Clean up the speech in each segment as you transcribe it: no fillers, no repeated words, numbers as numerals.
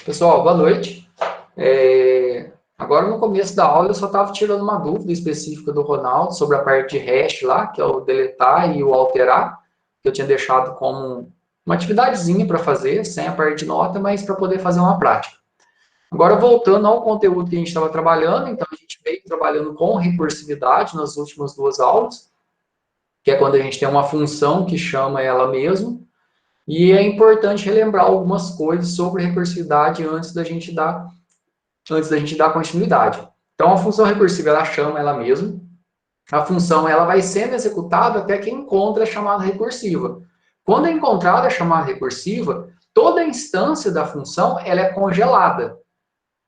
Pessoal, boa noite. Agora, no começo da aula, eu só estava tirando uma dúvida específica do Ronaldo sobre a parte de hash lá, que é o deletar e o alterar, que eu tinha deixado como uma atividadezinha para fazer, sem a parte de nota, mas para poder fazer uma prática. Agora, voltando ao conteúdo que a gente estava trabalhando, então a gente veio trabalhando com recursividade nas últimas duas aulas, que é quando a gente tem uma função que chama ela mesmo, e é importante relembrar algumas coisas sobre recursividade antes da gente dar continuidade. Então, a função recursiva, ela chama ela mesma. A função, ela vai sendo executada até que encontra a chamada recursiva. Quando é encontrada a chamada recursiva, toda a instância da função, ela é congelada.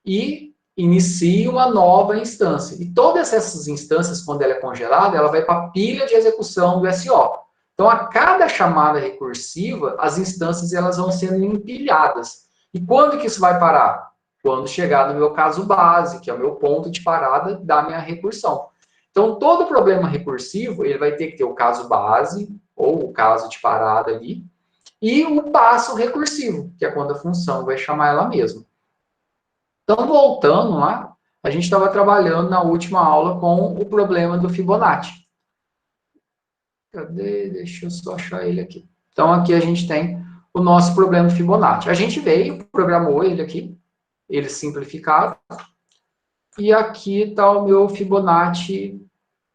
E inicia uma nova instância. E todas essas instâncias, quando ela é congelada, ela vai para a pilha de execução do SO. Então, a cada chamada recursiva, as instâncias elas vão sendo empilhadas. E quando que isso vai parar? Quando chegar no meu caso base, que é o meu ponto de parada da minha recursão. Então, todo problema recursivo, ele vai ter que ter o caso base, ou o caso de parada ali, e o passo recursivo, que é quando a função vai chamar ela mesma. Então, voltando lá, a gente estava trabalhando na última aula com o problema do Fibonacci. Cadê? Deixa eu só achar ele aqui. Então, aqui a gente tem o nosso problema do Fibonacci. A gente veio, programou ele aqui, ele simplificado, e aqui está o meu Fibonacci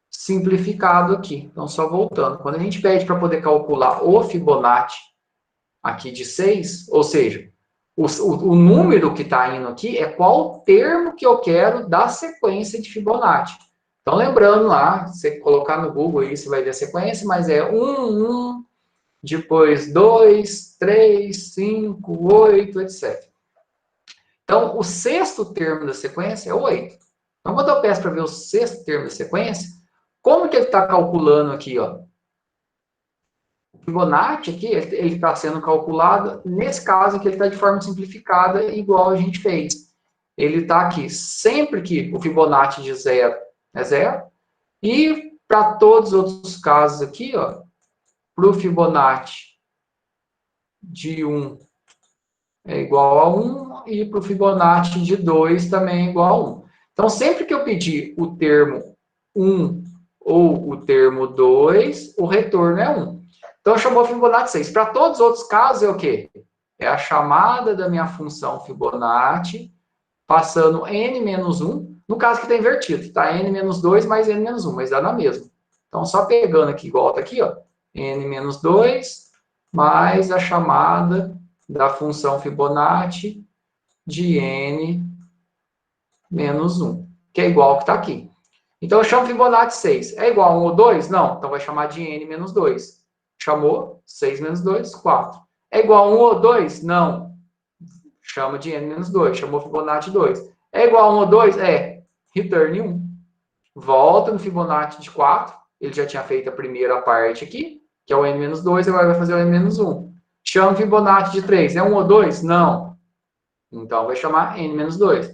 simplificado aqui. Então, só voltando. Quando a gente pede para poder calcular o Fibonacci aqui de 6, ou seja, o número que está indo aqui é qual termo que eu quero da sequência de Fibonacci. Então, lembrando lá, você colocar no Google aí, você vai ver a sequência, mas é 1, 1, depois 2, 3, 5, 8, etc. Então, o sexto termo da sequência é 8. Então, quando eu peço para ver o sexto termo da sequência, como que ele está calculando aqui, ó? O Fibonacci aqui, ele está sendo calculado, nesse caso aqui, ele está de forma simplificada, igual a gente fez. Ele está aqui, sempre que o Fibonacci de 0 é 0, e para todos os outros casos aqui, ó, para o Fibonacci de 1 é igual a 1, e para o Fibonacci de 2 também é igual a 1. Então, sempre que eu pedir o termo 1 ou o termo 2, o retorno é 1. Então, chamou Fibonacci 6. Para todos os outros casos, é o quê? É a chamada da minha função Fibonacci, passando n menos 1, no caso que está invertido, tá? N menos 2 mais n menos 1, mas dá na mesma. Então, só pegando aqui, igual tá aqui, ó, n menos 2, mais a chamada da função Fibonacci de n menos 1, que é igual ao que está aqui. Então, eu chamo Fibonacci 6. É igual a 1 ou 2? Não. Então, vai chamar de n menos 2. Chamou? 6 menos 2, 4. É igual a 1 ou 2? Não. Chama de n menos 2. Chamou Fibonacci 2. É igual a 1 ou 2? É. Return 1. Volta no Fibonacci de 4. Ele já tinha feito a primeira parte aqui, que é o n menos 2. Agora vai fazer o n menos 1. Chama Fibonacci de 3. É 1 ou 2? Não. Então, vai chamar n menos 2.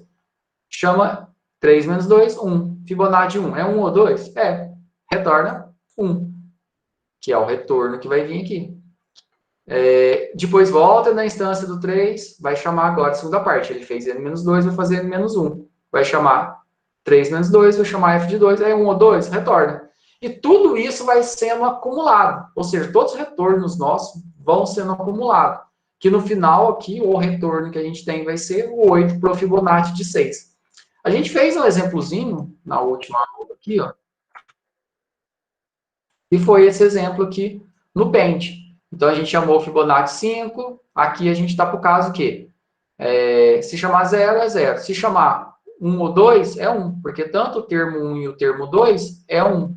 Chama 3 menos 2, 1. Fibonacci 1. É 1 ou 2? É. Retorna 1. Que é o retorno que vai vir aqui. Depois volta na instância do 3, vai chamar agora a segunda parte. Ele fez n menos 2, vai fazer n menos 1. Vai chamar 3 menos 2, vai chamar f de 2. É 1 ou 2? Retorna. E tudo isso vai sendo acumulado. Ou seja, todos os retornos nossos vão sendo acumulados. Que no final aqui, o retorno que a gente tem vai ser o 8 para o Fibonacci de 6. A gente fez um exemplozinho na última aula aqui, ó. E foi esse exemplo aqui no Paint. Então, a gente chamou o Fibonacci 5. Aqui a gente está para o caso que se chamar 0 é 0. Se chamar 1 ou 2 é 1. Porque tanto o termo 1 e o termo 2 é 1.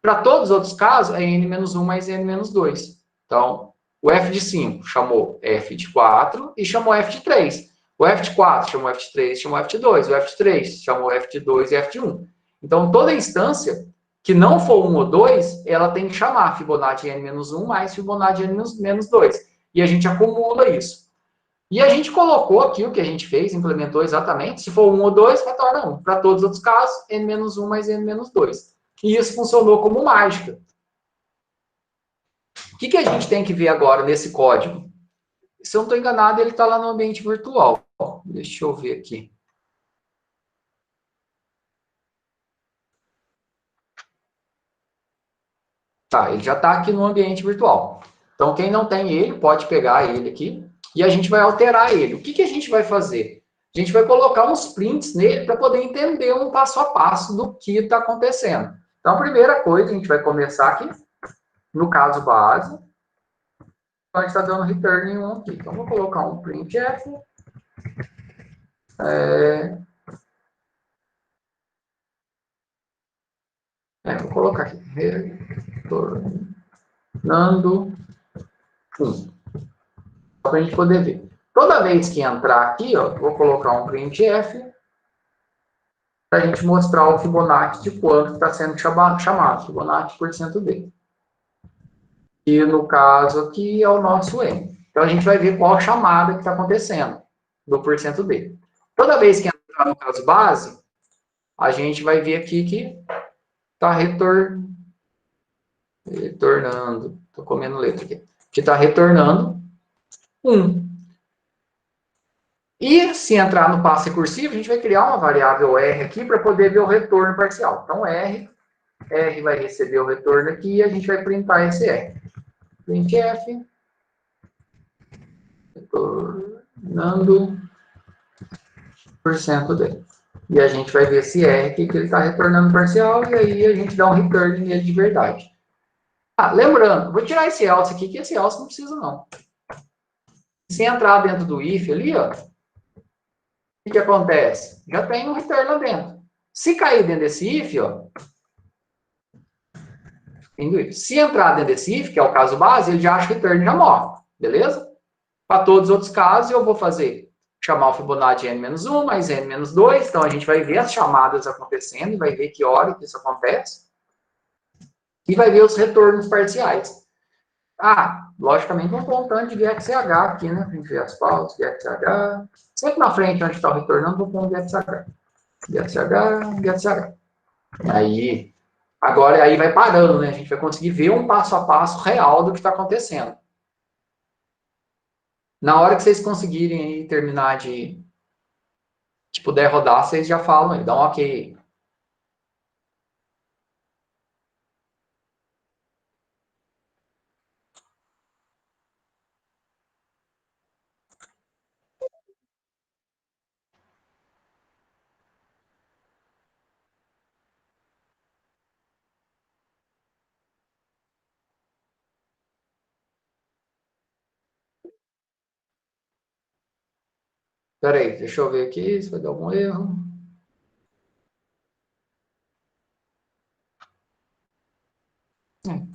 Para todos os outros casos, é n menos 1 mais n menos 2. Então, o f de 5 chamou f de 4 e chamou f de 3. O f de 4 chamou f de 3 e chamou f de 2. O f de 3 chamou f de 2 e f de 1. Então, toda instância que não for 1 ou 2, ela tem que chamar Fibonacci n menos 1 mais Fibonacci n menos 2. E a gente acumula isso. E a gente colocou aqui o que a gente fez, implementou exatamente. Se for 1 ou 2, retorna 1. Para todos os outros casos, n menos 1 mais n menos 2. E isso funcionou como mágica. O que a gente tem que ver agora nesse código? se eu não estou enganado, ele está lá no ambiente virtual. Deixa eu ver aqui. Tá, ele já está aqui no ambiente virtual. Então, quem não tem ele, pode pegar ele aqui e a gente vai alterar ele. O que, que a gente vai fazer? A gente vai colocar uns prints nele para poder entender um passo a passo do que está acontecendo. Então, a primeira coisa, a gente vai começar aqui, no caso base. Então, a gente está dando return em 1 aqui. Então, vou colocar um printf. Vou colocar aqui, retornando 1. Para a gente poder ver. Toda vez que entrar aqui, ó, vou colocar um printf para a gente mostrar o Fibonacci de quanto está sendo chamado, Fibonacci por cento D. E no caso aqui é o nosso M. Então a gente vai ver qual a chamada que está acontecendo do porcento D. Toda vez que entrar no caso base, a gente vai ver aqui que está retornando. Estou comendo letra aqui. Que está retornando 1. E se entrar no passo recursivo, a gente vai criar uma variável R aqui para poder ver o retorno parcial. Então, R vai receber o retorno aqui e a gente vai printar esse R. Printf, retornando porcento D. E a gente vai ver esse R aqui que ele está retornando parcial e aí a gente dá um return nele de verdade. Lembrando, vou tirar esse else aqui, que esse else não precisa não. Se entrar dentro do if ali, ó, o que acontece? Já tem um return lá dentro. Se cair dentro desse if, ó, se entrar dentro desse if, que é o caso base, ele já acha return e já morre. Beleza? Para todos os outros casos, eu vou fazer chamar o Fibonacci de n-1 mais n-2. Então, a gente vai ver as chamadas acontecendo e vai ver que hora que isso acontece. E vai ver os retornos parciais. Logicamente, um montante de GetCH aqui, né? A gente vê as pautas, GetCH. Sempre na frente, onde está o retornando, vou pôr um GetCH. GetCH. Agora aí vai parando, né? A gente vai conseguir ver um passo a passo real do que está acontecendo. Na hora que vocês conseguirem aí terminar de puder rodar, vocês já falam aí, dá um ok. Espera aí, deixa eu ver aqui se vai dar algum erro.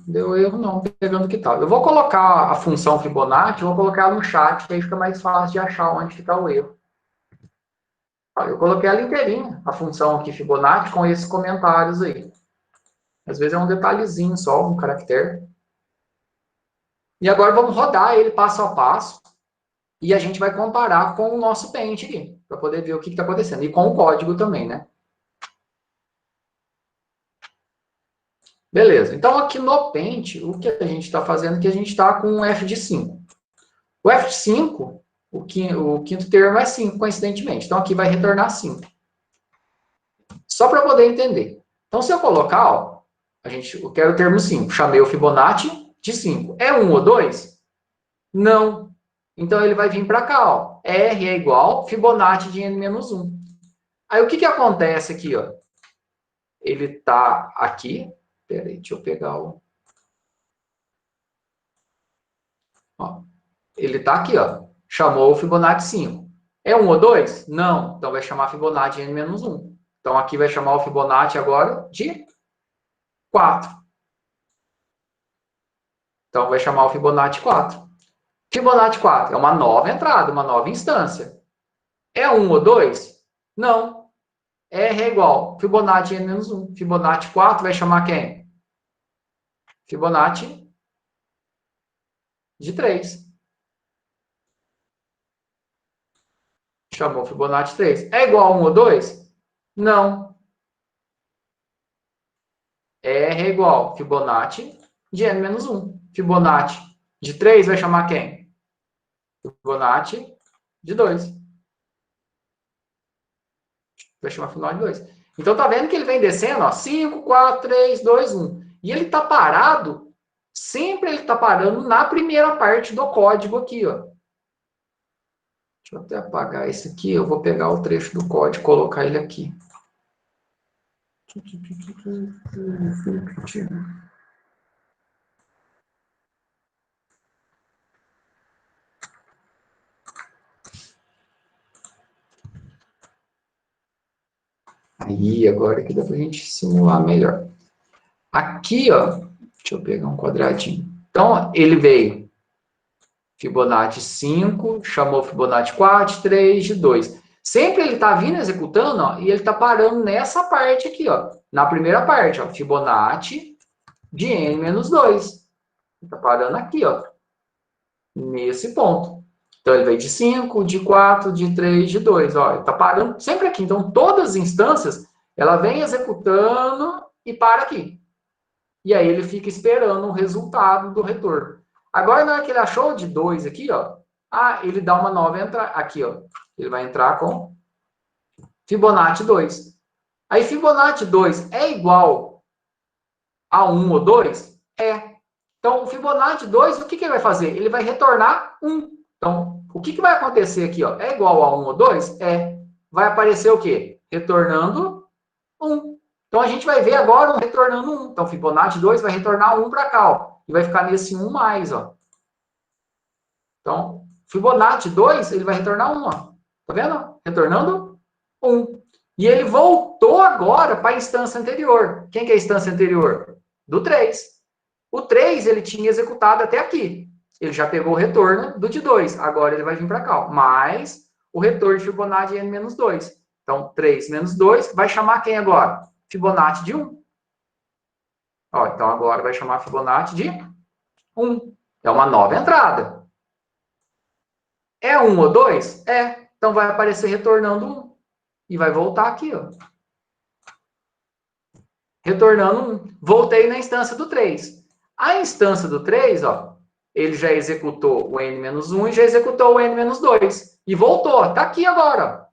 Deu erro não, pegando que tal. Eu vou colocar a função Fibonacci, vou colocar ela no chat, que aí fica mais fácil de achar onde está o erro. Eu coloquei ela inteirinha, a função aqui Fibonacci, com esses comentários aí. Às vezes é um detalhezinho só, um caractere. E agora vamos rodar ele passo a passo, e a gente vai comparar com o nosso Paint aqui, para poder ver o que está acontecendo. E com o código também, né? Beleza, então aqui no Paint, o que a gente está fazendo é que a gente está com um F de 5. O F de 5, o quinto termo é 5, coincidentemente. Então aqui vai retornar 5. Só para poder entender. Então se eu colocar, ó, eu quero o termo 5, chamei o Fibonacci de 5. É 1 ou 2? Não. Então ele vai vir para cá, ó. R é igual Fibonacci de n-1. Aí o que acontece aqui, ó? Ele está aqui. Peraí, deixa eu pegar o... Ó, ele está aqui, ó. Chamou o Fibonacci 5. É 1 ou 2? Não. Então vai chamar Fibonacci de n-1. Então aqui vai chamar o Fibonacci agora de 4. Então vai chamar o Fibonacci 4. Fibonacci 4 é uma nova entrada, uma nova instância. É 1 ou 2? Não. R é igual Fibonacci n-1. Fibonacci 4 vai chamar quem? Fibonacci de 3. Chamou Fibonacci 3. É igual a 1 ou 2? Não. R é igual Fibonacci de n-1. Fibonacci de 3 vai chamar quem? Fibonacci de 2. Vai chamar Fibonacci de 2. Então, tá vendo que ele vem descendo, ó, 5, 4, 3, 2, 1. E ele tá parado, sempre ele tá parando na primeira parte do código aqui, ó. Deixa eu até apagar esse aqui, eu vou pegar o trecho do código e colocar ele aqui. Aí, agora que dá pra gente simular melhor. Aqui, ó, deixa eu pegar um quadradinho. Então, ele veio Fibonacci 5, chamou Fibonacci 4, 3 de 2. Sempre ele está vindo executando, ó, e ele está parando nessa parte aqui, ó. Na primeira parte, ó, Fibonacci de n menos 2. Está parando aqui, ó. Nesse ponto. Então, ele veio de 5, de 4, de 3, de 2. Ó, ele está parando sempre aqui. Então, todas as instâncias, ela vem executando e para aqui. E aí ele fica esperando o resultado do retorno. Agora, na hora que ele achou de 2 aqui, ó, ele dá uma nova entrada. Aqui, ó. Ele vai entrar com Fibonacci 2. Aí, Fibonacci 2 é igual a 1 ou 2? É. Então, o Fibonacci 2, o que ele vai fazer? Ele vai retornar 1. Então, o que vai acontecer aqui? Ó? É igual a 1 ou 2? É. Vai aparecer o quê? Retornando 1. Então, a gente vai ver agora um retornando 1. Então, Fibonacci 2 vai retornar 1 para cá, ó. E vai ficar nesse 1 mais, ó. Então, Fibonacci 2, ele vai retornar 1, ó. Tá vendo? Retornando 1. E ele voltou agora para a instância anterior. Quem que é a instância anterior? Do 3. O 3, ele tinha executado até aqui. Ele já pegou o retorno do de 2. Agora ele vai vir para cá, ó. Mais o retorno de Fibonacci n menos 2. Então, 3 menos 2 vai chamar quem agora? Fibonacci de 1. Ó, então, agora vai chamar Fibonacci de 1. É uma nova entrada. É 1 ou 2? É. Então, vai aparecer retornando 1. E vai voltar aqui, ó. Retornando 1. Voltei na instância do 3. A instância do 3, ó, ele já executou o n-1 e já executou o n-2. E voltou. Está aqui agora. Ó.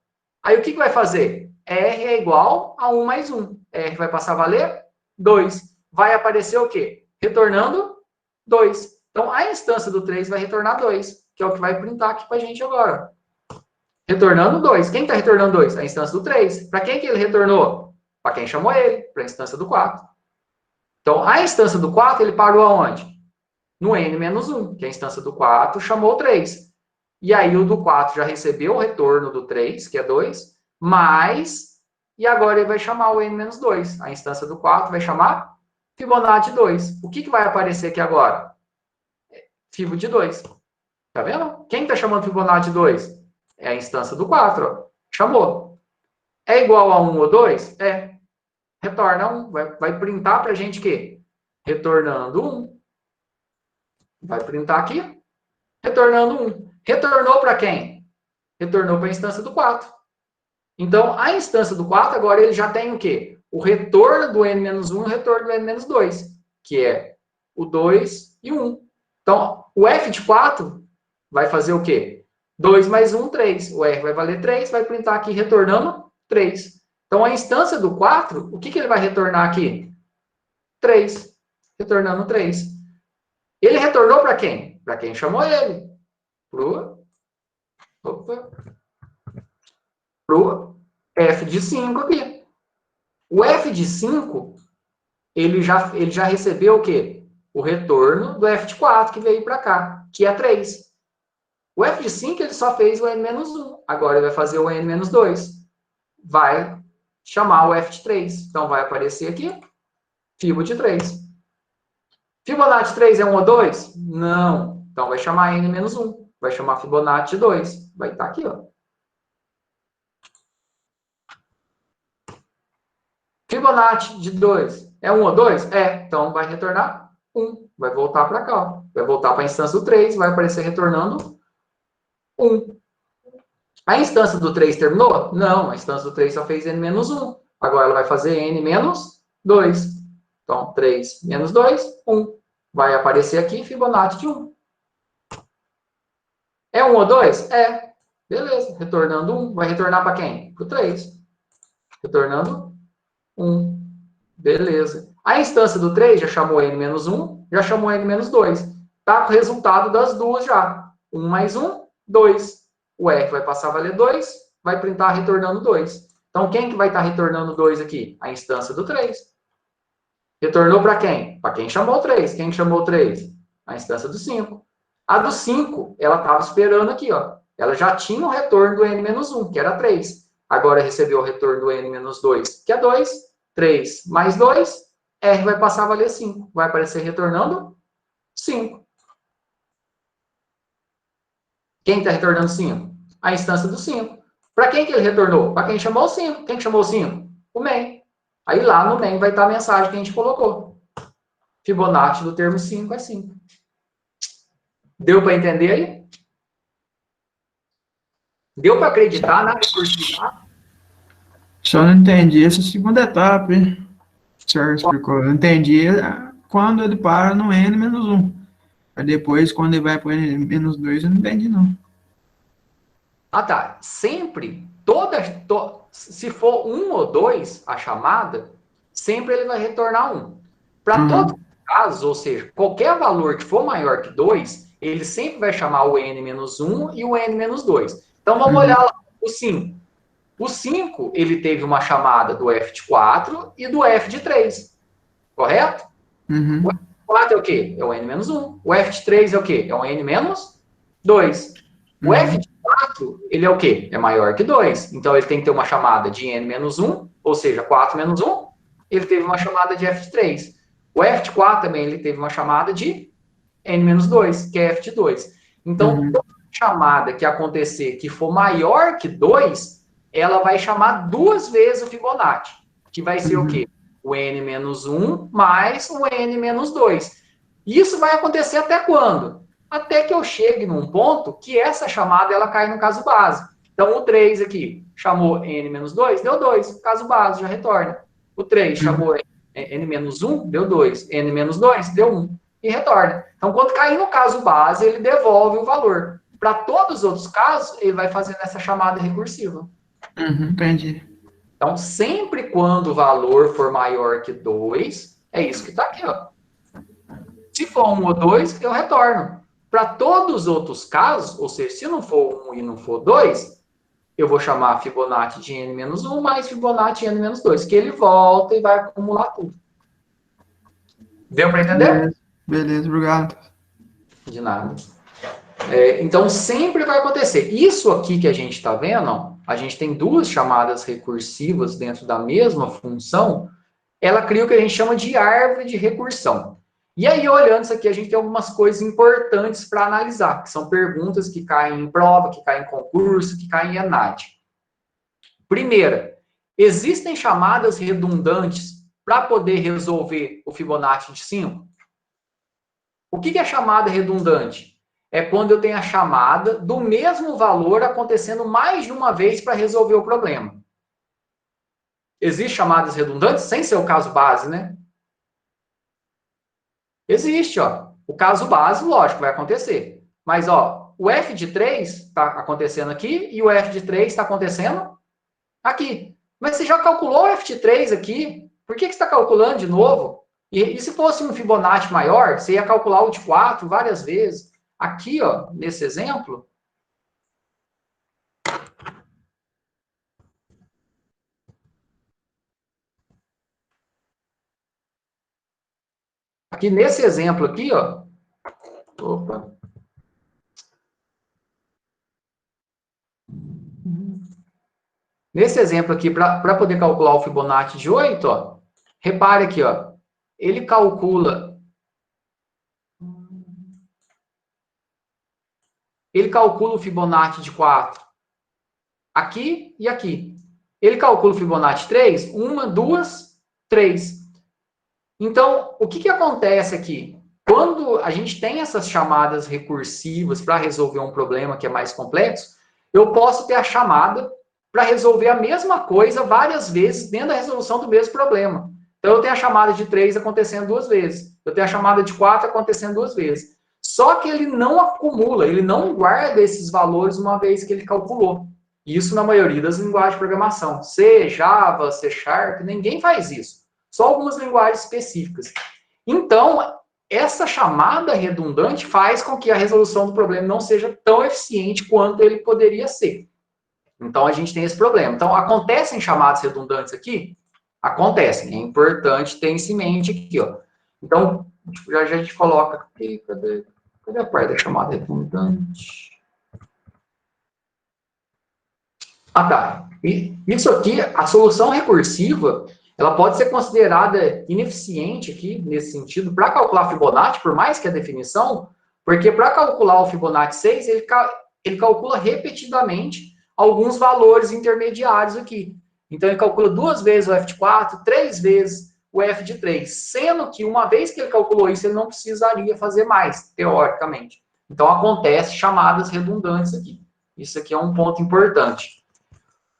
Aí, o que vai fazer? R é igual a 1 mais 1. R vai passar a valer 2. Vai aparecer o quê? Retornando 2. Então, a instância do 3 vai retornar 2, que é o que vai printar aqui para a gente agora. Retornando 2. Quem está retornando 2? A instância do 3. Para quem que ele retornou? Para quem chamou ele, para a instância do 4. Então, a instância do 4, ele parou aonde? No n-1, que é a instância do 4 chamou 3. E aí, o do 4 já recebeu o retorno do 3, que é 2, mais, e agora ele vai chamar o n-2. A instância do 4 vai chamar Fibonacci 2. O que vai aparecer aqui agora? Fibo de 2. Tá vendo? Quem está chamando Fibonacci 2? É a instância do 4. Ó. Chamou. É igual a 1 ou 2? É. Retorna 1. Vai printar para a gente o quê? Retornando 1. Vai printar aqui. Retornando 1. Retornou para quem? Retornou para a instância do 4. Então, a instância do 4, agora ele já tem o quê? O retorno do n-1 e o retorno do n-2, que é o 2 e o 1. Então, o f de 4 vai fazer o quê? 2 mais 1, 3. O r vai valer 3, vai printar aqui retornando 3. Então, a instância do 4, o que ele vai retornar aqui? 3. Retornando 3. Ele retornou para quem? Para quem chamou ele. Pro f de 5 aqui. O f de 5, ele já recebeu o quê? O retorno do f de 4 que veio para cá, que é 3. O f de 5, ele só fez o n-1. Agora ele vai fazer o n-2. Vai chamar o f de 3. Então, vai aparecer aqui, Fibo de 3. Fibonacci 3 é 1 ou 2? Não. Então, vai chamar n-1. Vai chamar Fibonacci 2. Vai estar aqui, ó. Fibonacci de 2 é 1 ou 2? É. Então, vai retornar 1. Vai voltar para cá, ó. Vai voltar para a instância do 3. Vai aparecer retornando 1. A instância do 3 terminou? Não, a instância do 3 só fez n-1. Agora ela vai fazer n-2. Então, 3 menos 2, 1. Vai aparecer aqui Fibonacci de 1. É 1 ou 2? É. Beleza. Retornando 1. Vai retornar para quem? Para o 3. Retornando 1. Beleza. A instância do 3 já chamou n-1, já chamou n-2. Está com o resultado das duas já. 1 mais 1, 2. O R vai passar a valer 2, vai printar retornando 2. Então, quem que vai estar retornando 2 aqui? A instância do 3. Retornou para quem? Para quem chamou o 3. Quem chamou o 3? A instância do 5. A do 5, ela estava esperando aqui, ó. Ela já tinha o retorno do n-1, que era 3. Agora recebeu o retorno do n-2, que é 2. 3 mais 2, R vai passar a valer 5. Vai aparecer retornando 5. Quem está retornando 5? A instância do 5. Para quem que ele retornou? Para quem chamou o 5. Quem que chamou o 5? O main. Aí lá no main vai estar a mensagem que a gente colocou. Fibonacci do termo 5 é 5. Deu para entender aí? Deu para acreditar na recursividade? Só não entendi essa segunda etapa, hein? O senhor explicou. Eu entendi quando ele para no n-1. Aí depois, quando ele vai para o n-2, eu não entendi, não. Ah, tá. Sempre, se for 1 ou 2, a chamada, sempre ele vai retornar 1. Para todos os casos, ou seja, qualquer valor que for maior que 2, ele sempre vai chamar o n-1 e o n-2. Então, vamos olhar lá o 5. O 5, ele teve uma chamada do f de 4 e do f de 3. Correto? Uhum. O f de 4 é o quê? É o n-1. O f de 3 é o quê? É o n-2. O f de 4, ele é o quê? É maior que 2. Então, ele tem que ter uma chamada de n-1, ou seja, 4 menos 1. Ele teve uma chamada de f de 3. O f de 4 também, ele teve uma chamada de n-2, que é f de 2. Então, toda chamada que acontecer que for maior que 2, ela vai chamar duas vezes o Fibonacci, que vai ser o quê? O n-1 mais o n-2. Isso vai acontecer até quando? Até que eu chegue num ponto que essa chamada ela cai no caso base. Então, o 3 aqui chamou n-2, deu 2. Caso base, já retorna. O 3 chamou n-1, deu 2. n-2, deu 1. E retorna. Então, quando cair no caso base, ele devolve o valor. Para todos os outros casos, ele vai fazendo essa chamada recursiva. Entendi. Então, sempre quando o valor for maior que 2, é isso que está aqui, ó. Se for 1 ou 2, eu retorno. Para todos os outros casos, ou seja, se não for 1 e não for 2, eu vou chamar Fibonacci de n-1 mais Fibonacci de n-2, que ele volta e vai acumular tudo. Deu para entender? Beleza, obrigado. De nada. Então, sempre vai acontecer. Isso aqui que a gente está vendo, ó, a gente tem duas chamadas recursivas dentro da mesma função, ela cria o que a gente chama de árvore de recursão. E aí, olhando isso aqui, a gente tem algumas coisas importantes para analisar, que são perguntas que caem em prova, que caem em concurso, que caem em ENAD. Primeira, existem chamadas redundantes para poder resolver o Fibonacci de 5? O que é chamada redundante? É quando eu tenho a chamada do mesmo valor acontecendo mais de uma vez para resolver o problema. Existem chamadas redundantes sem ser o caso base, né? Existe, ó. O caso base, lógico, vai acontecer. Mas, ó, o f de 3 está acontecendo aqui e o f de 3 está acontecendo aqui. Mas você já calculou o f de 3 aqui? Por que você está calculando de novo? E se fosse um Fibonacci maior, você ia calcular o de 4 várias vezes. Aqui, ó, nesse exemplo, aqui nesse exemplo aqui, ó, opa, nesse exemplo aqui, para poder calcular o Fibonacci de 8, ó, repare aqui, ó, ele calcula o Fibonacci de 4 aqui e aqui. Ele calcula o Fibonacci 3, 1, 2, 3. Então, o que acontece aqui? Quando a gente tem essas chamadas recursivas para resolver um problema que é mais complexo, eu posso ter a chamada para resolver a mesma coisa várias vezes dentro da resolução do mesmo problema. Então, eu tenho a chamada de 3 acontecendo duas vezes. Eu tenho a chamada de 4 acontecendo duas vezes. Só que ele não acumula, ele não guarda esses valores uma vez que ele calculou. Isso na maioria das linguagens de programação. C, Java, C Sharp, ninguém faz isso. Só algumas linguagens específicas. Então, essa chamada redundante faz com que a resolução do problema não seja tão eficiente quanto ele poderia ser. Então, a gente tem esse problema. Então, acontecem chamadas redundantes aqui? Acontecem. É importante ter isso em mente aqui, ó. Então, já a gente coloca aqui, cadê a parte da chamada redundante? Ah, tá. E isso aqui, a solução recursiva, ela pode ser considerada ineficiente aqui, nesse sentido, para calcular Fibonacci, por mais que a definição, porque para calcular o Fibonacci 6, ele calcula repetidamente alguns valores intermediários aqui. Então, ele calcula 2 vezes o f de 4, 3 vezes o f de 3, sendo que uma vez que ele calculou isso, ele não precisaria fazer mais, teoricamente. Então, acontece chamadas redundantes aqui. Isso aqui é um ponto importante.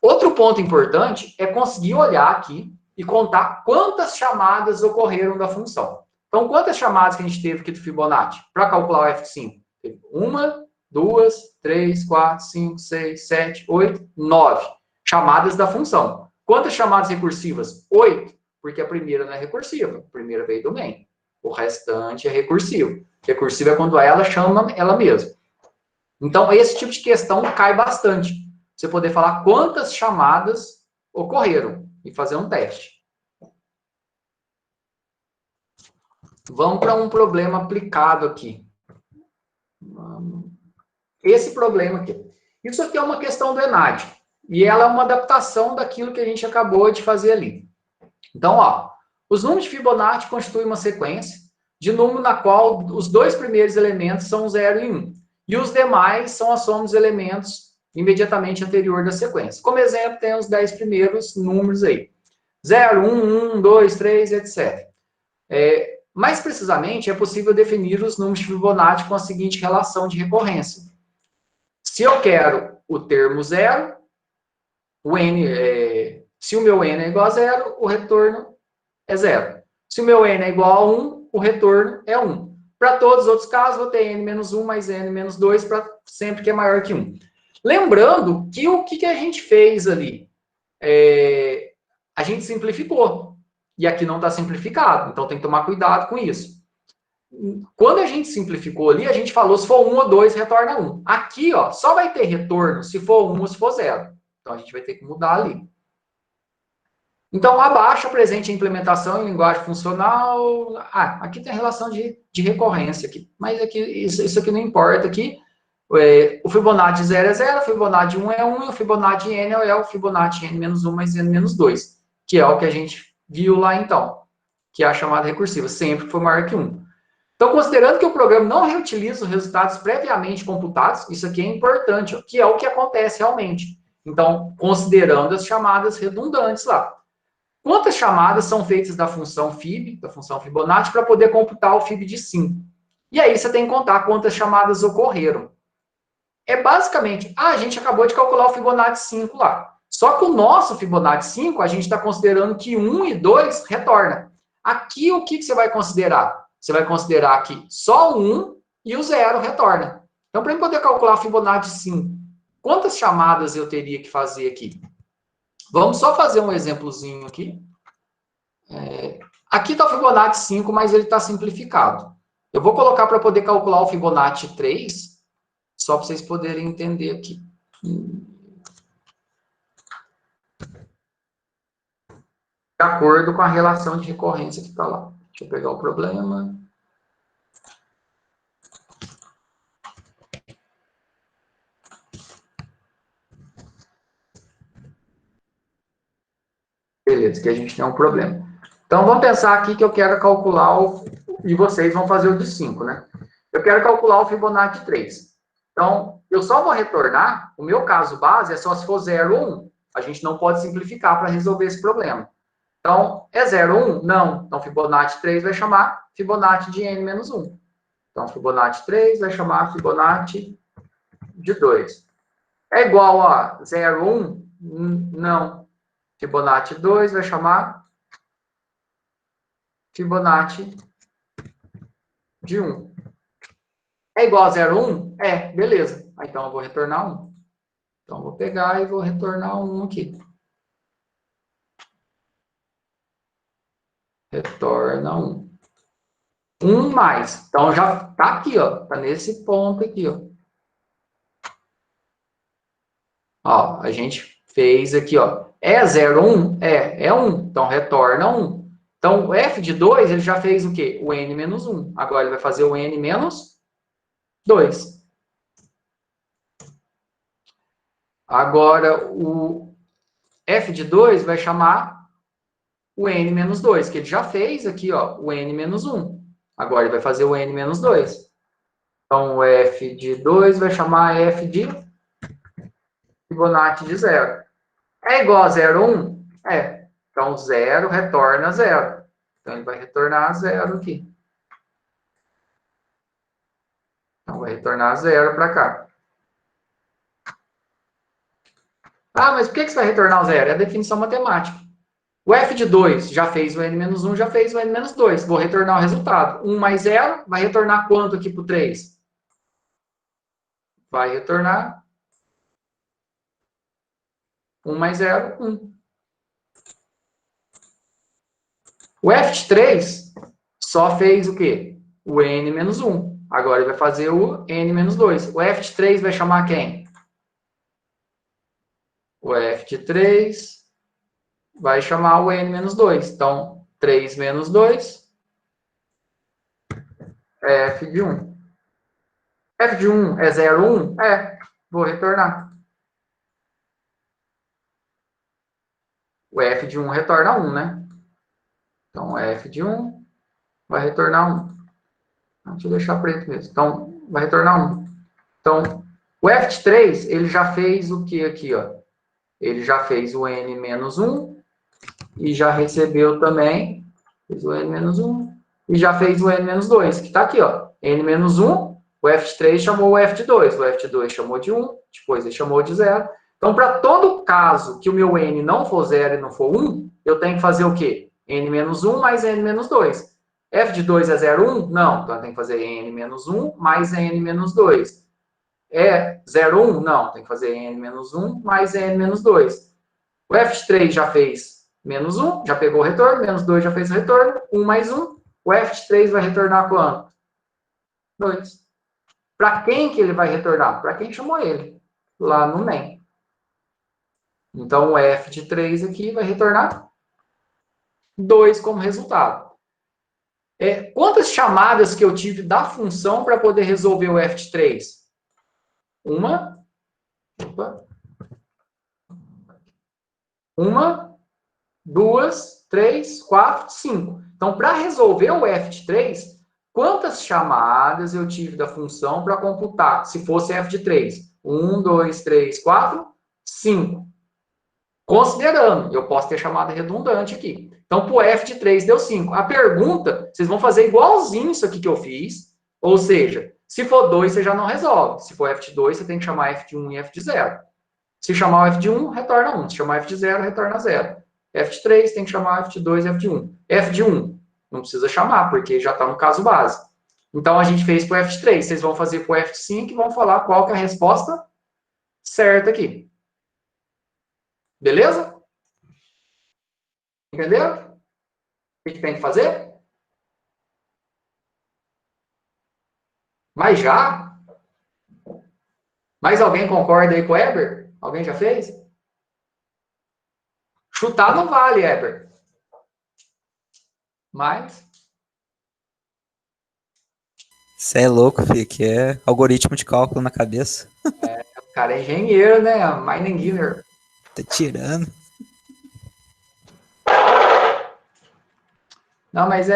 Outro ponto importante é conseguir olhar aqui e contar quantas chamadas ocorreram da função. Então, quantas chamadas que a gente teve aqui do Fibonacci para calcular o f de 5? Teve 1, 2, 3, 4, 5, 6, 7, 8, 9 chamadas da função. Quantas chamadas recursivas? 8, porque a primeira não é recursiva. A primeira veio do main. O restante é recursivo. Recursivo é quando ela chama ela mesma. Então, esse tipo de questão cai bastante. Você poder falar quantas chamadas ocorreram e fazer um teste. Vamos para um problema aplicado aqui. Esse problema aqui. Isso aqui é uma questão do ENAD. E ela é uma adaptação daquilo que a gente acabou de fazer ali. Então, ó, os números de Fibonacci constituem uma sequência de número na qual os 2 primeiros elementos são 0 e 1. E os demais são a soma dos elementos imediatamente anterior da sequência. Como exemplo, tem os 10 primeiros números aí. 0, 1, 1, 2, 3, etc. Mais precisamente, é possível definir os números de Fibonacci com a seguinte relação de recorrência. Se eu quero o termo 0, se o meu n é igual a 0, o retorno é 0. Se o meu n é igual a 1, o retorno é 1. Para todos os outros casos, vou ter n menos 1 mais n menos 2 para sempre que é maior que 1. Lembrando que o que a gente fez ali? A gente simplificou. E aqui não está simplificado. Então, tem que tomar cuidado com isso. Quando a gente simplificou ali, a gente falou se for 1 ou 2, retorna 1. Aqui, ó, só vai ter retorno se for 1 ou se for 0. Então, a gente vai ter que mudar ali. Então, abaixo apresente a implementação em linguagem funcional. Aqui tem a relação de recorrência. Aqui. Mas aqui, isso aqui não importa. Aqui, o Fibonacci 0 é 0, o Fibonacci 1 é 1, e o Fibonacci n é o Fibonacci n menos 1 mais n menos 2, que é o que a gente viu lá então, que é a chamada recursiva, sempre que for maior que 1. Então, considerando que o programa não reutiliza os resultados previamente computados, isso aqui é importante, ó, que é o que acontece realmente. Então, considerando as chamadas redundantes lá. Quantas chamadas são feitas da função Fib, da função Fibonacci, para poder computar o Fib de 5? E aí você tem que contar quantas chamadas ocorreram. É basicamente, a gente acabou de calcular o Fibonacci 5 lá. Só que o nosso Fibonacci 5, a gente está considerando que 1 e 2 retorna. Aqui, o que você vai considerar? Você vai considerar que só o 1 e o 0 retorna. Então, para eu poder calcular o Fibonacci 5, quantas chamadas eu teria que fazer aqui? Vamos só fazer um exemplozinho aqui. Aqui está o Fibonacci 5, mas ele está simplificado. Eu vou colocar para poder calcular o Fibonacci 3, só para vocês poderem entender aqui. De acordo com a relação de recorrência que está lá. Deixa eu pegar o problema. Beleza, que a gente tem um problema. Então, vamos pensar aqui que eu quero calcular e vocês vão fazer o de 5, né? Eu quero calcular o Fibonacci 3. Então, eu só vou retornar, o meu caso base é só se for 0 ou 1. A gente não pode simplificar para resolver esse problema. Então, é 0 ou 1? Não. Então, Fibonacci 3 vai chamar Fibonacci de n menos 1. Então, Fibonacci 3 vai chamar Fibonacci de 2. É igual a 0 ou 1? Não. Fibonacci 2 vai chamar Fibonacci de 1. É igual a 0, 1? É, beleza. Então eu vou retornar 1. Então eu vou pegar e vou retornar 1 aqui. Retorna 1. 1 mais. Então já tá aqui, ó. Tá nesse ponto aqui, ó. Ó, a gente fez aqui, ó. É 0, 1? É 1. Então retorna 1. Então o f de 2, ele já fez o quê? O n menos 1. Agora ele vai fazer o n menos 2. Agora o f de 2 vai chamar o n menos 2, que ele já fez aqui, ó, o n menos 1. Agora ele vai fazer o n menos 2. Então o f de 2 vai chamar f de Fibonacci de 0. É igual a 0, 1? É. Então 0 retorna 0. Então ele vai retornar 0 aqui. Então vai retornar 0 para cá. Ah, mas por que você vai retornar o 0? É a definição matemática. O f de 2 já fez o n menos 1, já fez o n menos 2. Vou retornar o resultado. 1 mais 0 vai retornar quanto aqui para o 3? Vai retornar 1 mais 0, 1. O f de 3 só fez o quê? O n menos 1. Agora ele vai fazer o n menos 2. O f de 3 vai chamar quem? O f de 3 vai chamar o n menos 2. Então, 3 menos 2 é f de 1. F de 1 é 0, 1? É. Vou retornar. O f de 1 retorna 1, né? Então, f de 1 vai retornar 1. Deixa eu deixar preto mesmo. Então, vai retornar 1. Então, o f de 3, ele já fez o que aqui, ó? Ele já fez o n menos 1 e já recebeu também, fez o n menos 1 e já fez o n menos 2, que está aqui, ó. N menos 1, o f de 3 chamou o f de 2, o f de 2 chamou de 1, depois ele chamou de 0. Então, para todo caso que o meu n não for 0 e não for 1, eu tenho que fazer o quê? N menos 1 mais n menos 2. F de 2 é 0, 1? Não, então eu tenho que fazer n menos 1 mais n menos 2. É 0, 1? Não, tem que fazer n menos 1 mais n menos 2. O f de 3 já fez menos 1, já pegou o retorno, menos 2 já fez o retorno, 1 mais 1. O f de 3 vai retornar quanto? 2. Para quem que ele vai retornar? Para quem chamou ele, lá no NEM. Então, o f de 3 aqui vai retornar 2 como resultado. Quantas chamadas que eu tive da função para poder resolver o f de 3? Uma, 2, 3, 4, 5. Então, para resolver o f de 3, quantas chamadas eu tive da função para computar? Se fosse f de 3. 1, 2, 3, 4, 5. Considerando, eu posso ter chamada redundante aqui. Então, para o f de 3 deu 5. A pergunta, vocês vão fazer igualzinho isso aqui que eu fiz. Ou seja, se for 2, você já não resolve. Se for f de 2, você tem que chamar f de 1 e f de 0. Se chamar o f de 1, retorna 1. Se chamar f de 0, retorna 0. F de 3 tem que chamar F de 2 e F de 1. F de 1 não precisa chamar, porque já está no caso base. Então, a gente fez para o F de 3. Vocês vão fazer para o F de 5 e vão falar qual que é a resposta certa aqui. Beleza? Entenderam? O que tem que fazer? Mas já? Mais alguém concorda aí com o Eber? Alguém já fez? Chutar não vale, Eber. Mas... Você é louco, filho, que é algoritmo de cálculo na cabeça. O cara é engenheiro, né? Mining engineer. Tá tirando. Não, mas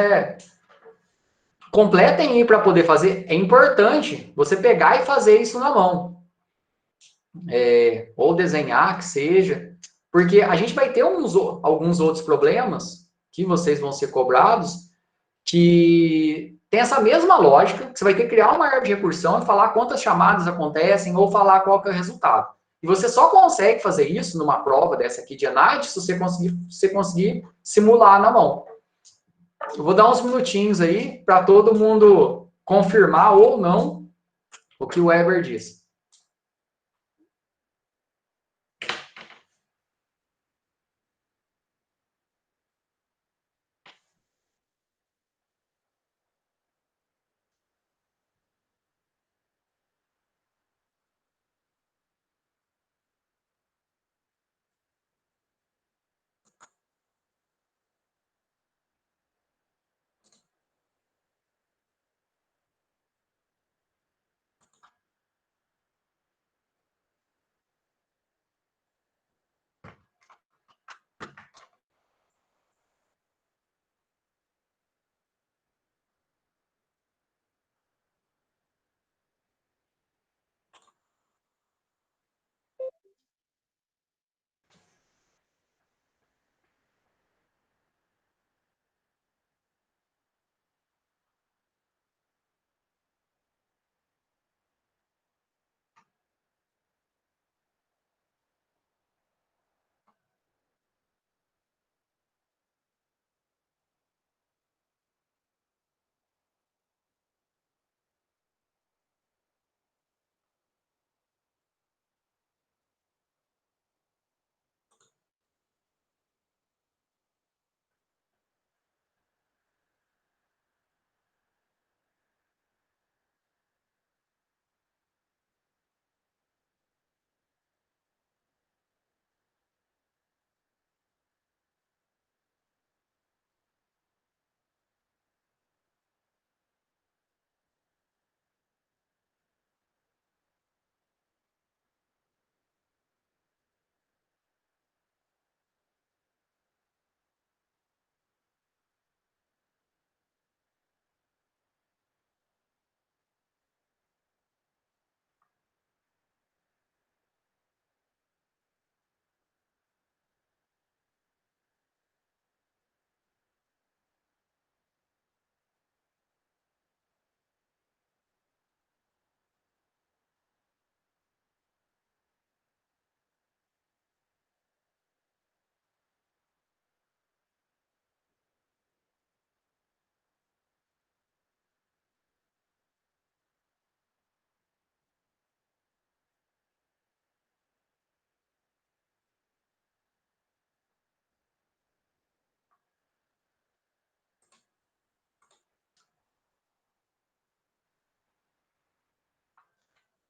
completem aí para poder fazer. É importante você pegar e fazer isso na mão. Ou desenhar, que seja. Porque a gente vai ter alguns outros problemas que vocês vão ser cobrados que tem essa mesma lógica, que você vai ter que criar uma árvore de recursão e falar quantas chamadas acontecem ou falar qual que é o resultado. E você só consegue fazer isso numa prova dessa aqui de ENAD se você conseguir simular na mão. Eu vou dar uns minutinhos aí para todo mundo confirmar ou não O que o Weber diz.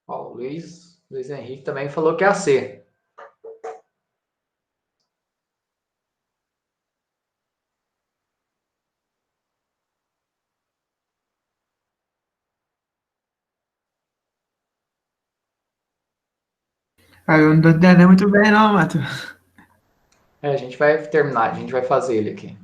Ó, o Luiz Henrique também falou que é a C. Aí eu não tô entendendo muito bem, não, Mato. A gente vai terminar, a gente vai fazer ele aqui.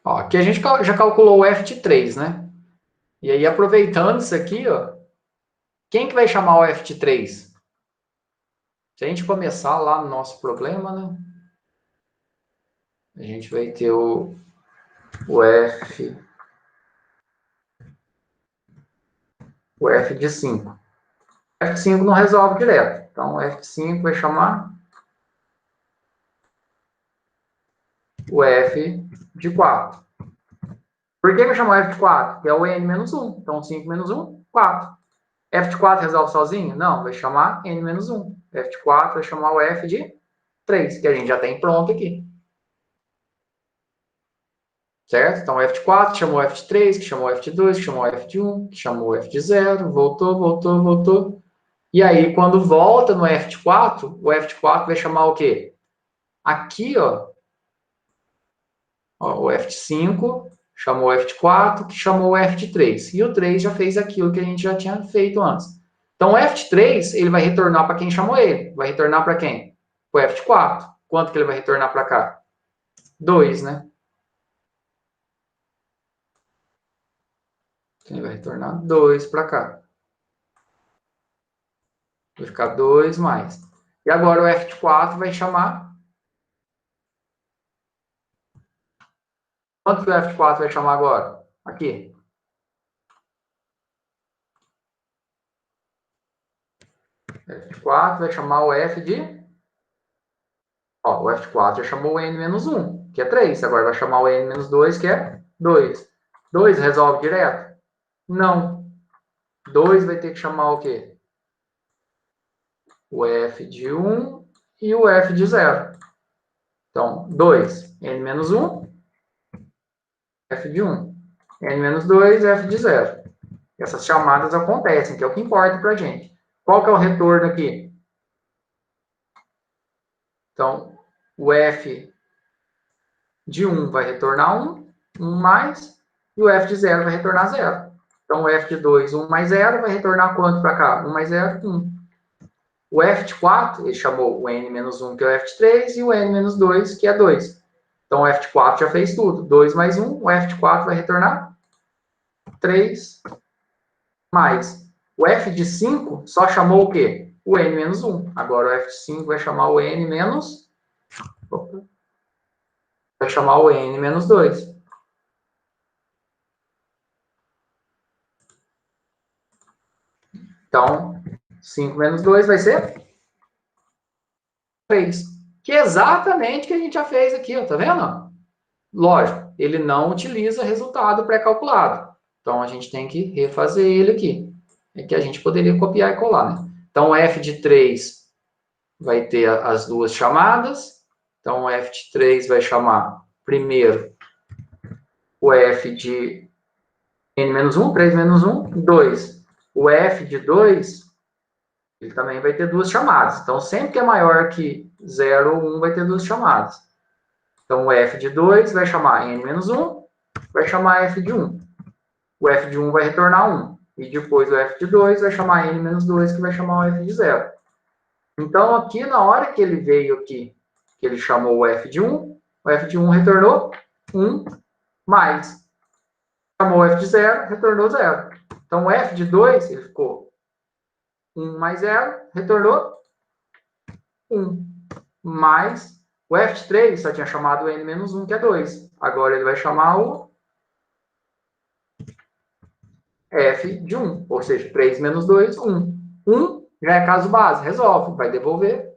Ó, aqui a gente já calculou o F de 3, né? E aí, aproveitando isso aqui, ó, quem que vai chamar o F de 3? Se a gente começar lá no nosso problema, né? A gente vai ter o F de 5. F de 5 não resolve direto. Então, o F de 5 vai chamar o F de 4. Por que vai chamar o F de 4? Porque é o N menos 1. Então, 5 menos 1, 4. F de 4 resolve sozinho? Não, vai chamar N menos 1. F de 4 vai chamar o F de 3, que a gente já tem pronto aqui. Certo? Então, F de 4 chamou F de 3, que chamou F de 2, que chamou F de 1, que chamou F de 0, voltou, voltou, voltou. E aí, quando volta no F de 4, o F de 4 vai chamar o quê? Aqui, ó o F de 5 chamou o F de 4, que chamou o F de 3. E o 3 já fez aquilo que a gente já tinha feito antes. Então, o F de 3, ele vai retornar para quem chamou ele. Vai retornar para quem? O F de 4. Quanto que ele vai retornar para cá? 2, né? Ele vai retornar 2 para cá. Vai ficar 2 mais. E agora o F de 4 vai chamar... Quanto que o F de 4 vai chamar agora? Aqui. F de 4 vai chamar o F de... Ó, o F de 4 já chamou o N menos 1, que é 3. Agora vai chamar o N menos 2, que é 2. 2 resolve direto? Não. 2 vai ter que chamar o quê? O F de 1 e o F de 0. Então, 2, N menos 1, F de 1. N menos 2, F de 0. Essas chamadas acontecem, que é o que importa para a gente. Qual que é o retorno aqui? Então, o F de 1 vai retornar 1, 1 mais, e o F de 0 vai retornar 0. Então, o F de 2, 1 mais 0, vai retornar quanto para cá? 1 mais 0, 1. O F de 4, ele chamou o N menos 1, que é o F de 3, e o N menos 2, que é 2. Então, o F de 4 já fez tudo. 2 mais 1, o F de 4 vai retornar 3 mais. O F de 5 só chamou o quê? O N menos 1. Agora, o F de 5 vai chamar o N menos... Opa. Vai chamar o N menos 2. Então, 5 menos 2 vai ser 3. Que é exatamente o que a gente já fez aqui, ó, tá vendo? Lógico, ele não utiliza resultado pré-calculado. Então, a gente tem que refazer ele aqui. É que a gente poderia copiar e colar, né? Então, o F de 3 vai ter as duas chamadas. Então, o F de 3 vai chamar, primeiro, o F de N menos 1, 3 menos 1, 2. O F de 2, ele também vai ter duas chamadas. Então, sempre que é maior que 0 ou 1, vai ter duas chamadas. Então, o F de 2 vai chamar N menos 1, vai chamar F de 1. O F de 1 vai retornar 1. E depois o F de 2 vai chamar N menos 2, que vai chamar o F de 0. Então, aqui, na hora que ele veio aqui, que ele chamou o F de 1, o F de 1 retornou 1 mais. Chamou o F de 0, retornou 0. Então, o F de 2, ele ficou 1 mais 0, retornou 1. Mais o F de 3 só tinha chamado o N menos 1, que é 2. Agora ele vai chamar o F de 1. Ou seja, 3 menos 2, 1. 1 já é caso base, resolve, vai devolver.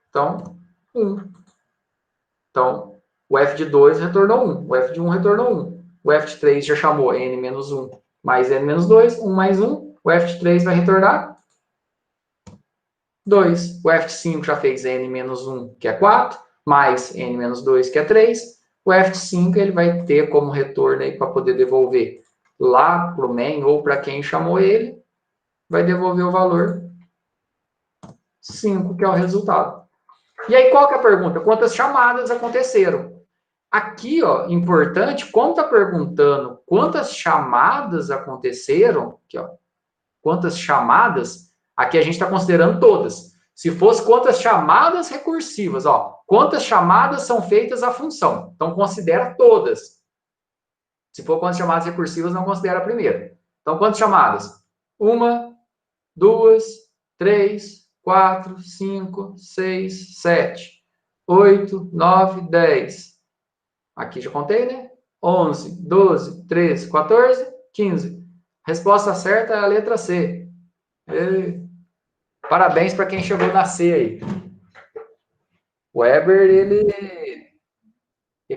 Então, 1. Então, o F de 2 retornou 1. O F de 1 retornou 1. O F de 3 já chamou N menos 1 mais N menos 2. 1 mais 1. O F de 3 vai retornar 2. O F de 5 já fez N menos 1, que é 4, mais N menos 2, que é 3. O F de 5 ele vai ter como retorno aí para poder devolver lá para o main ou para quem chamou ele, vai devolver o valor 5, que é o resultado. E aí, qual que é a pergunta? Quantas chamadas aconteceram? Aqui, ó, importante, como está perguntando quantas chamadas aconteceram, aqui, ó, quantas chamadas, aqui a gente está considerando todas. Se fosse quantas chamadas recursivas, ó, quantas chamadas são feitas à função. Então, considera todas. Se for quantas chamadas recursivas, não considera a primeira. Então, quantas chamadas? 1, 2, 3, 4, 5, 6, 7, 8, 9, 10. Aqui já contei, né? 11, 12, 13, 14, 15. Resposta certa é a letra C. Parabéns para quem chegou na C aí. O Weber, ele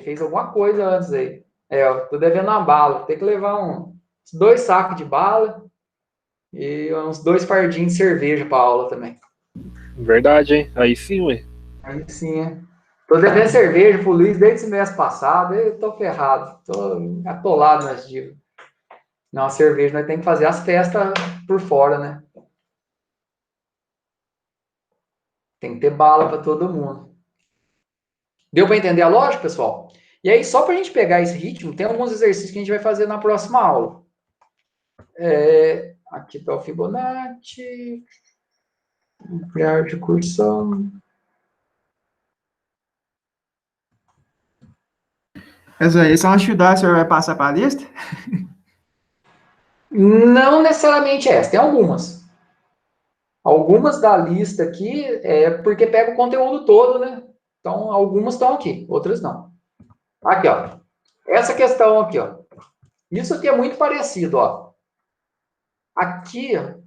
fez alguma coisa antes aí. Eu tô devendo uma bala. Tem que levar uns 2 sacos de bala e uns 2 fardinhos de cerveja para aula também. Verdade, hein? Aí sim, ué. Aí sim, é. Tô devendo cerveja pro Luiz desde esse mês passado. Eu tô ferrado. Tô atolado nas dívidas. Não, a cerveja nós temos que fazer as festas por fora, né? Tem que ter bala para todo mundo. Deu para entender a lógica, pessoal? E aí, só para a gente pegar esse ritmo, tem alguns exercícios que a gente vai fazer na próxima aula. Aqui está o Fibonacci. Ampliar de cursão. Essa aí são as dificuldades que o senhor vai passar para a lista? Não necessariamente essa, tem algumas. Algumas da lista aqui é porque pega o conteúdo todo, né? Então, algumas estão aqui, outras não. Aqui, ó. Essa questão aqui, ó. Isso aqui é muito parecido, ó. aqui, ó.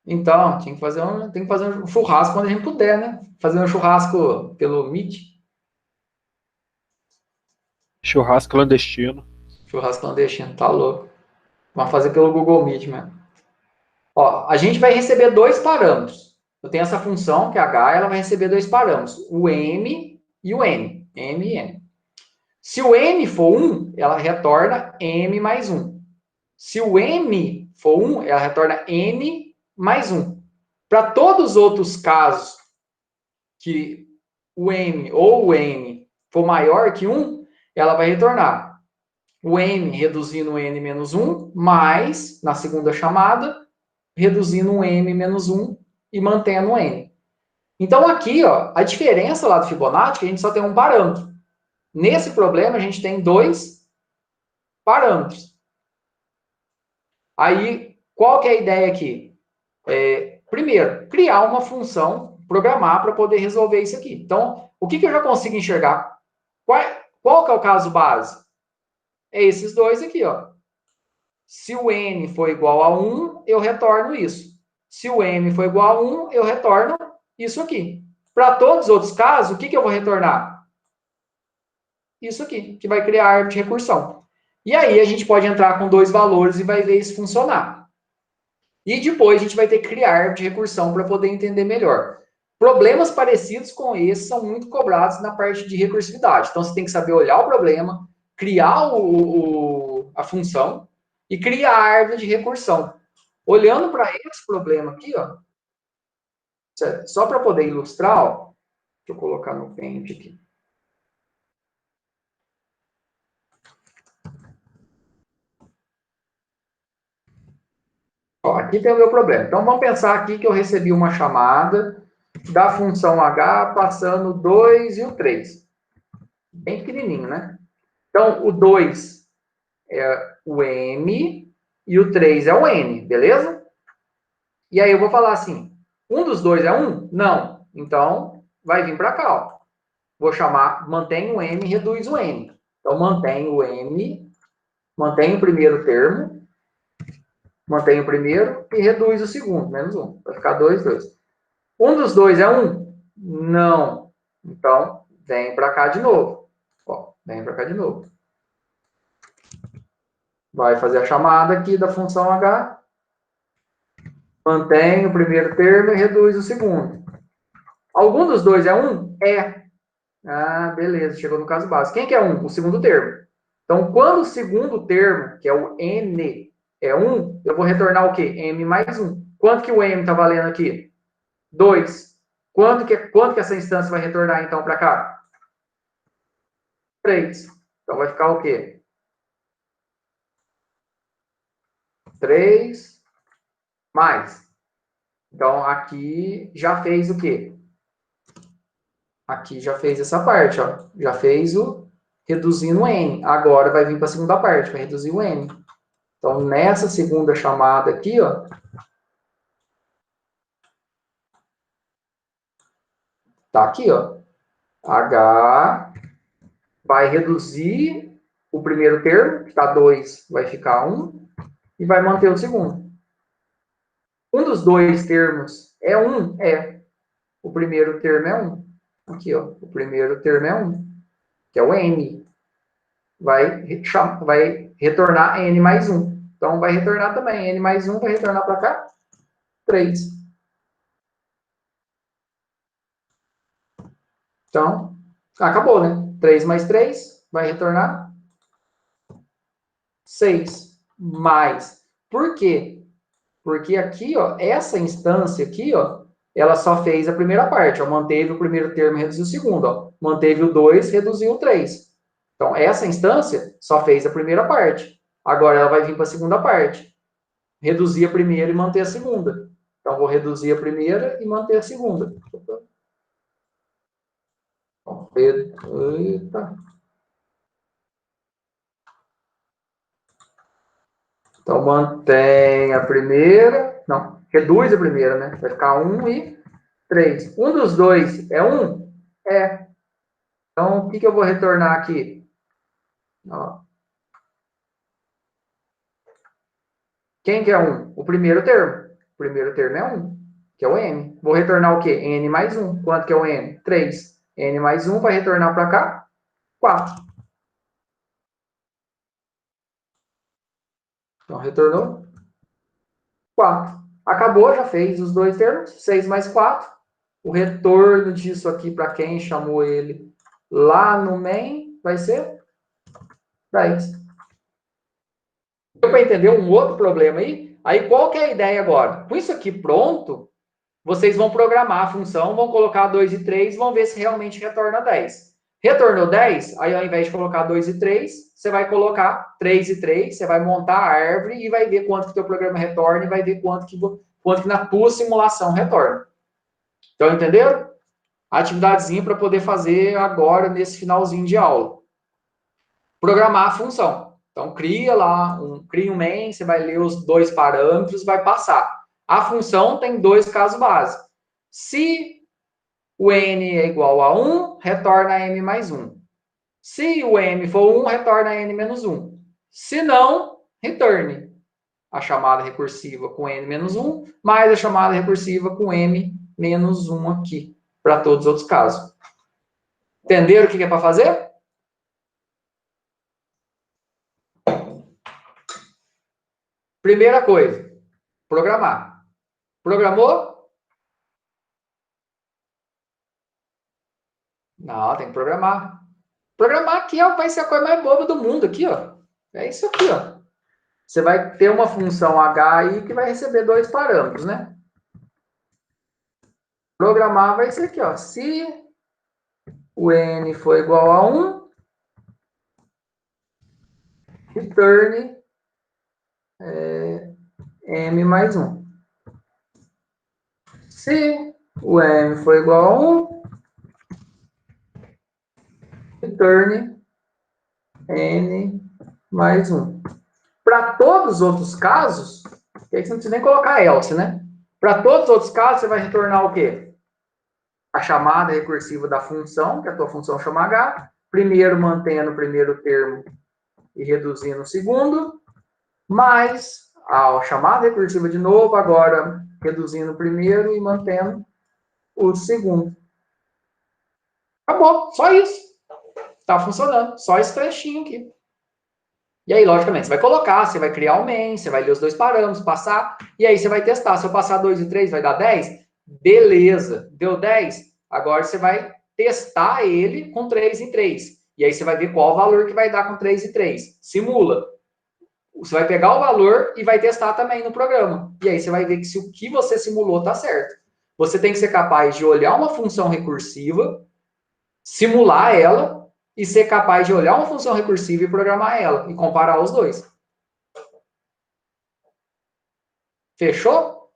Então, tem que fazer um churrasco quando a gente puder, né? Fazer um churrasco pelo Meet. Churrasco clandestino. Churrasco clandestino, tá louco. Vamos fazer pelo Google Meet mesmo. Ó, a gente vai receber dois parâmetros. Eu tenho essa função, que é H, ela vai receber dois parâmetros. O M e o N. M e N. Se o N for 1, ela retorna M mais 1. Se o M for 1, ela retorna N mais 1. Para todos os outros casos que o M ou o N for maior que 1, ela vai retornar o M reduzindo o N menos 1, mais, na segunda chamada, reduzindo o M menos 1 e mantendo o N. Então, aqui, ó, a diferença lá do Fibonacci, a gente só tem um parâmetro. Nesse problema, a gente tem dois parâmetros. Aí, qual que é a ideia aqui? Primeiro, criar uma função, programar para poder resolver isso aqui. Então, o que eu já consigo enxergar? Qual que é o caso base? É esses dois aqui, ó. Se o N for igual a 1, eu retorno isso. Se o M for igual a 1, eu retorno isso aqui. Para todos os outros casos, o que eu vou retornar? Isso aqui, que vai criar a árvore de recursão. E aí a gente pode entrar com dois valores e vai ver isso funcionar. E depois a gente vai ter que criar a árvore de recursão para poder entender melhor. Problemas parecidos com esse são muito cobrados na parte de recursividade. Então você tem que saber olhar o problema, criar a função e criar a árvore de recursão. Olhando para esse problema aqui, ó, só para poder ilustrar, ó, deixa eu colocar no Paint aqui. Ó, aqui tem o meu problema. Então, vamos pensar aqui que eu recebi uma chamada da função H passando o 2 e o 3. Bem pequenininho, né? Então, o 2 é o M e o 3 é o N, beleza? E aí eu vou falar assim, um dos dois é 1? Não. Então, vai vir para cá, ó. Vou chamar, mantém o M e reduz o N. Então, mantém o M, mantém o primeiro termo, mantém o primeiro e reduz o segundo, menos 1. Vai ficar 2, 2. Um dos dois é 1? Não. Então, vem para cá de novo. Ó, vem para cá de novo. Vai fazer a chamada aqui da função H. Mantém o primeiro termo e reduz o segundo. Algum dos dois é 1? É. Ah, beleza. Chegou no caso básico. Quem que é 1? O segundo termo. Então, quando o segundo termo, que é o N, é 1, eu vou retornar o quê? M mais 1. Quanto que o M está valendo aqui? 2. Quanto que essa instância vai retornar, então, para cá? 3. Então, vai ficar o quê? 3 mais. Então, aqui já fez o quê? Aqui já fez essa parte, ó. Já fez o reduzindo o N. Agora vai vir para a segunda parte, vai reduzir o N. Então, nessa segunda chamada aqui, ó, tá aqui, ó. H vai reduzir o primeiro termo, que está 2, vai ficar 1, e vai manter o segundo. Um dos dois termos é 1? É. O primeiro termo é 1. Aqui, ó. O primeiro termo é 1, que é o N. Vai retornar N mais 1. Então, vai retornar também. N mais 1 vai retornar para cá. 3. Então, acabou, né? 3 mais 3 vai retornar 6. Mais. Por quê? Porque aqui, ó, essa instância aqui, ó, ela só fez a primeira parte, ó, manteve o primeiro termo e reduziu o segundo, ó, manteve o 2, reduziu o 3. Então, essa instância só fez a primeira parte. Agora ela vai vir para a segunda parte. Reduzir a primeira e manter a segunda. Então, vou reduzir a primeira e manter a segunda. Eita. Então, mantém a primeira. Não, reduz a primeira, né? Vai ficar 1 e 3. Um dos dois é 1? É. Então, o que eu vou retornar aqui? Ó. Quem que é 1? O primeiro termo. O primeiro termo é 1, que é o n. Vou retornar o quê? N mais 1. Quanto que é o n? 3. N mais 1 vai retornar para cá? 4. Então, retornou 4. Acabou, já fez os dois termos. 6 mais 4. O retorno disso aqui, para quem chamou ele lá no main, vai ser 10. Deu para entender um outro problema aí? Aí, qual que é a ideia agora? Com isso aqui pronto, vocês vão programar a função, vão colocar 2 e 3, vão ver se realmente retorna 10. Retornou 10, aí ao invés de colocar 2 e 3, você vai colocar 3 e 3, você vai montar a árvore e vai ver quanto que o teu programa retorna e vai ver quanto que na tua simulação retorna. Então, entenderam? Atividadezinha para poder fazer agora nesse finalzinho de aula. Programar a função. Então, cria um main, você vai ler os dois parâmetros, vai passar. A função tem dois casos básicos. Se o n é igual a 1, retorna m mais 1. Se o m for 1, retorna n menos 1. Se não, retorne a chamada recursiva com n menos 1, mais a chamada recursiva com m menos 1 aqui, para todos os outros casos. Entenderam o que é para fazer? Primeira coisa, programar. Programou? Não, tem que programar. Programar aqui vai ser a coisa mais boba do mundo aqui, ó. É isso aqui, ó. Você vai ter uma função h aí que vai receber dois parâmetros, né? Programar vai ser aqui, ó. Se o n for igual a 1, return m mais 1. Se o m for igual a 1, return n mais 1. Para todos os outros casos, que aí você não precisa nem colocar else, né? Para todos os outros casos, você vai retornar o quê? A chamada recursiva da função, que a tua função chama h, primeiro mantendo o primeiro termo e reduzindo o segundo, mais a chamada recursiva de novo, agora reduzindo o primeiro e mantendo o segundo. Acabou, só isso. Está funcionando, só esse trechinho aqui. E aí, logicamente, você vai colocar, você vai criar o main, você vai ler os dois parâmetros, passar, e aí você vai testar. Se eu passar 2 e 3, vai dar 10? Beleza, deu 10? Agora você vai testar ele com 3 e 3. E aí você vai ver qual o valor que vai dar com 3 e 3. Simula. Você vai pegar o valor e vai testar também no programa. E aí você vai ver que se o que você simulou está certo. Você tem que ser capaz de olhar uma função recursiva, simular ela, e ser capaz de olhar uma função recursiva e programar ela, e comparar os dois. Fechou?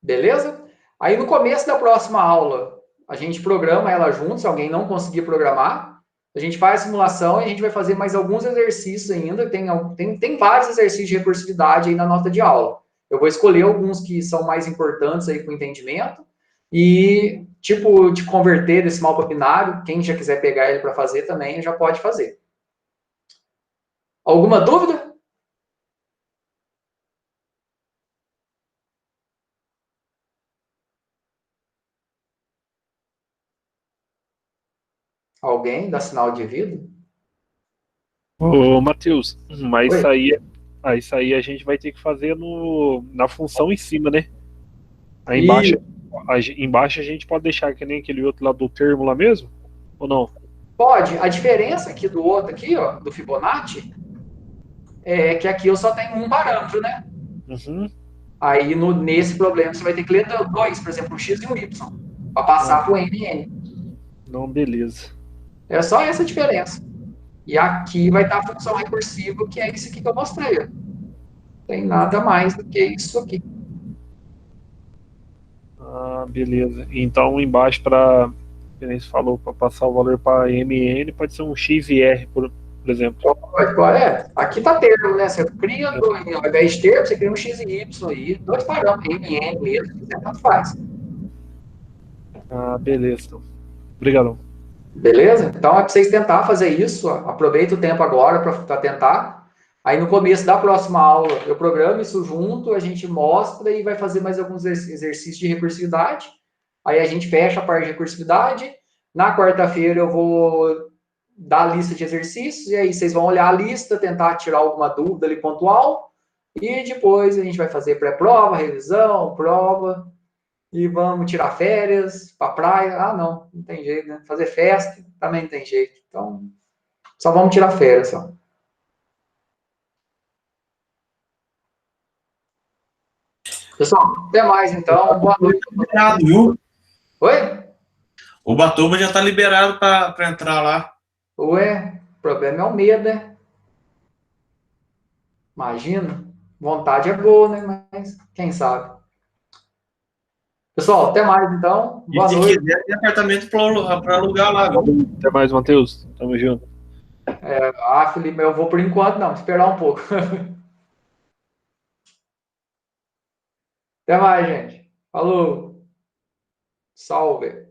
Beleza? Aí no começo da próxima aula, a gente programa ela junto, se alguém não conseguir programar, a gente faz a simulação e a gente vai fazer mais alguns exercícios ainda, tem vários exercícios de recursividade aí na nota de aula. Eu vou escolher alguns que são mais importantes aí com o entendimento e, tipo, de converter decimal para binário, quem já quiser pegar ele para fazer também, já pode fazer. Alguma dúvida? Alguém dá sinal de vida? Ô, Matheus, mas Oi? isso aí a gente vai ter que fazer na função em cima, né? Aí E embaixo a gente pode deixar que nem aquele outro lá do termo lá mesmo? Ou não? pode. A diferença aqui do outro aqui, ó, do Fibonacci, é que aqui eu só tenho um parâmetro, né? Uhum. Aí nesse problema você vai ter que ler dois, por exemplo, um x e um y, para passar para o n e n. Não, beleza. É só essa a diferença. E aqui vai estar a função recursiva, que é isso aqui que eu mostrei. Ó. Tem nada mais do que isso aqui. Ah, beleza. Então embaixo para, como você falou, para passar o valor para MN, pode ser um x e r, por exemplo. Aqui está termo, né? Você cria, ao invés de termo, você cria um x e y aí, dois parâmetros, m e n mesmo, tanto faz. Ah, beleza. Então. Obrigadão. Beleza? Então é para vocês tentar fazer isso. Aproveita o tempo agora para tentar. Aí no começo da próxima aula eu programo isso junto, a gente mostra e vai fazer mais alguns exercícios de recursividade. Aí a gente fecha a parte de recursividade. Na quarta-feira eu vou dar a lista de exercícios, e aí vocês vão olhar a lista, tentar tirar alguma dúvida ali pontual, e depois a gente vai fazer pré-prova, revisão, prova, e vamos tirar férias, para praia. Ah, não tem jeito, né? Fazer festa também não tem jeito. Então, só vamos tirar férias, só. Pessoal, até mais então. Boa noite. Liberado, viu? Oi? O Batuba já tá liberado para entrar lá. Ué, o problema é o medo, né? Imagina. Vontade é boa, né? Mas quem sabe. Pessoal, até mais então. E Boa se noite. quiser, tem apartamento para alugar lá, viu? Até mais, Matheus. Tamo junto. Felipe, eu vou por enquanto, não. Esperar um pouco. Até mais, gente. Falou. Salve.